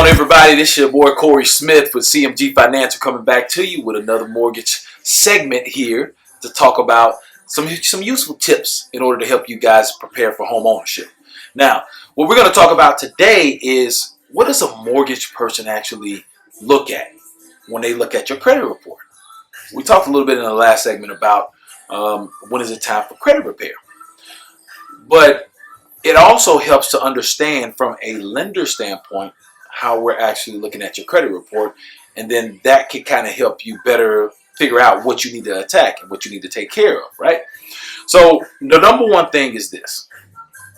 on, everybody? This is your boy Corey Smith with CMG Financial coming back to you with another mortgage segment here to talk about some useful tips in order to help you guys prepare for home ownership. Now, what we're going to talk about today is what does a mortgage person actually look at when they look at your credit report? We talked a little bit in the last segment about when is it time for credit repair. But it also helps to understand from a lender standpoint how we're actually looking at your credit report, and then that can kind of help you better figure out what you need to attack and what you need to take care of, right? So the number one thing is this,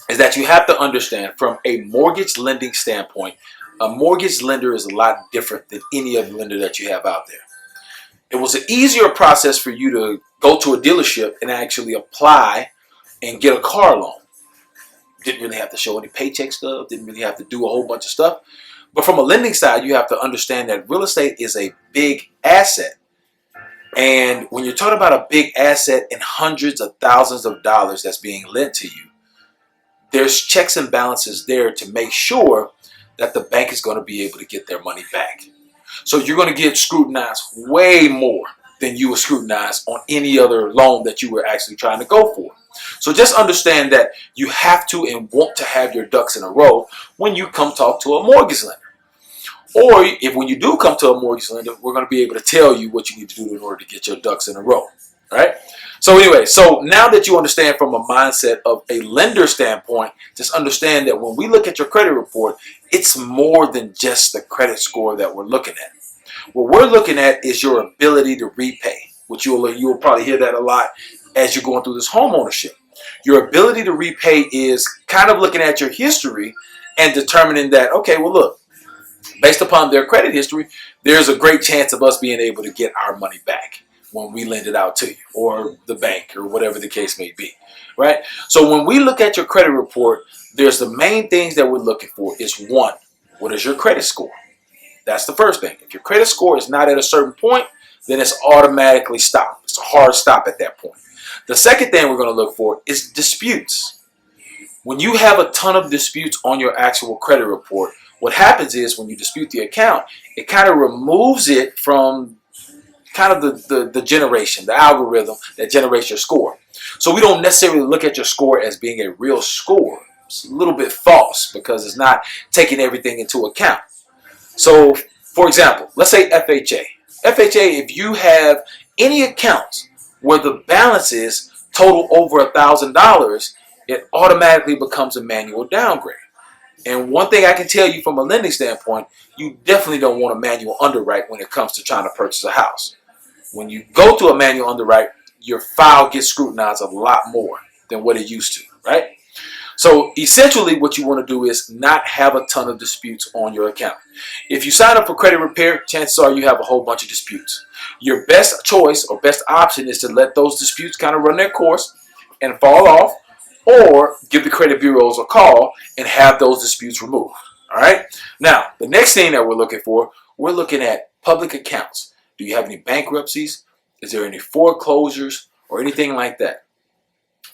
is that you have to understand from a mortgage lending standpoint, a mortgage lender is a lot different than any other lender that you have out there. It was an easier process for you to go to a dealership and actually apply and get a car loan. Didn't really have to show any paycheck stuff, didn't really have to do a whole bunch of stuff. But from a lending side, you have to understand that real estate is a big asset. And when you're talking about a big asset and hundreds of thousands of dollars that's being lent to you, there's checks and balances there to make sure that the bank is going to be able to get their money back. So you're going to get scrutinized way more than you were scrutinized on any other loan that you were actually trying to go for. So just understand that you have to and want to have your ducks in a row when you come talk to a mortgage lender. Or if when you do come to a mortgage lender, we're going to be able to tell you what you need to do in order to get your ducks in a row. All right? So anyway, so now that you understand from a mindset of a lender standpoint, just understand that when we look at your credit report, it's more than just the credit score that we're looking at. What we're looking at is your ability to repay, which you'll probably hear that a lot as you're going through this home ownership. Your ability to repay is kind of looking at your history and determining that, okay, well, look, based upon their credit history, there's a great chance of us being able to get our money back when we lend it out to you or the bank or whatever the case may be, right? So when we look at your credit report, there's the main things that we're looking for is one, what is your credit score? That's the first thing. If your credit score is not at a certain point, then it's automatically stopped. It's a hard stop at that point. The second thing we're going to look for is disputes. When you have a ton of disputes on your actual credit report, what happens is when you dispute the account, it kind of removes it from kind of the generation, the algorithm that generates your score. So we don't necessarily look at your score as being a real score. It's a little bit false because it's not taking everything into account. So, for example, let's say FHA. FHA, if you have any accounts where the balances total over $1,000, it automatically becomes a manual downgrade. And one thing I can tell you from a lending standpoint, you definitely don't want a manual underwrite when it comes to trying to purchase a house. When you go to a manual underwrite, your file gets scrutinized a lot more than what it used to, right? So essentially what you want to do is not have a ton of disputes on your account. If you sign up for credit repair, chances are you have a whole bunch of disputes. Your best choice or best option is to let those disputes kind of run their course and fall off, or give the credit bureaus a call and have those disputes removed. All right. Now, the next thing that we're looking at public accounts. Do you have any bankruptcies? Is there any foreclosures or anything like that?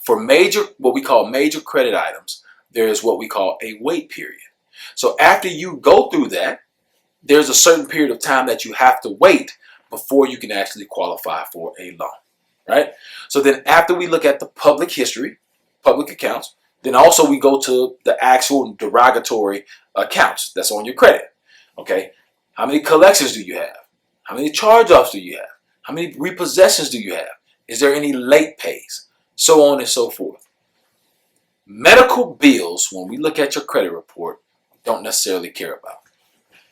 For what we call major credit items, there is what we call a wait period. So after you go through that, there's a certain period of time that you have to wait before you can actually qualify for a loan, right? So then after we look at the public history, public accounts, then also we go to the actual derogatory accounts that's on your credit, okay? How many collections do you have? How many charge-offs do you have? How many repossessions do you have? Is there any late pays? So on and so forth. Medical bills, when we look at your credit report, don't necessarily care about.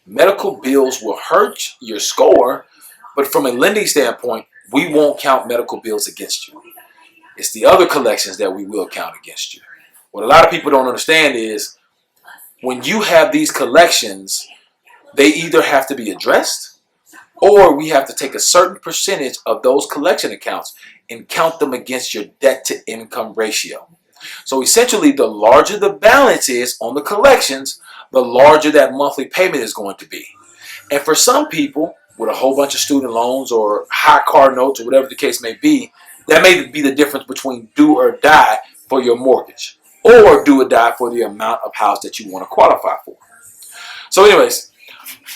Medical bills will hurt your score, but from a lending standpoint, we won't count medical bills against you. It's the other collections that we will count against you. What a lot of people don't understand is when you have these collections, they either have to be addressed or we have to take a certain percentage of those collection accounts and count them against your debt to income ratio. So essentially, the larger the balance is on the collections, the larger that monthly payment is going to be. And for some people with a whole bunch of student loans or high car notes or whatever the case may be, that may be the difference between do or die for your mortgage or do or die for the amount of house that you want to qualify for. So anyways,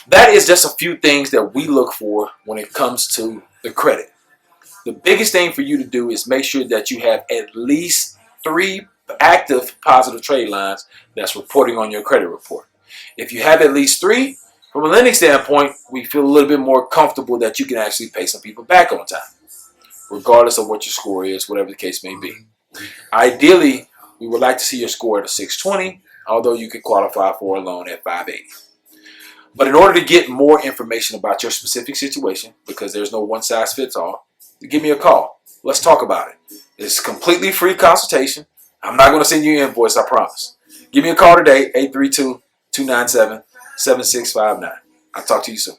that is just a few things that we look for when it comes to the credit. The biggest thing for you to do is make sure that you have at least 3 active positive trade lines that's reporting on your credit report. If you have at least 3, from a lending standpoint, we feel a little bit more comfortable that you can actually pay some people back on time, regardless of what your score is, whatever the case may be. Ideally, we would like to see your score at a 620, although you could qualify for a loan at 580. But in order to get more information about your specific situation, because there's no one size fits all, give me a call. Let's talk about it. It's a completely free consultation. I'm not going to send you an invoice, I promise. Give me a call today, 832-297-7659. I'll talk to you soon.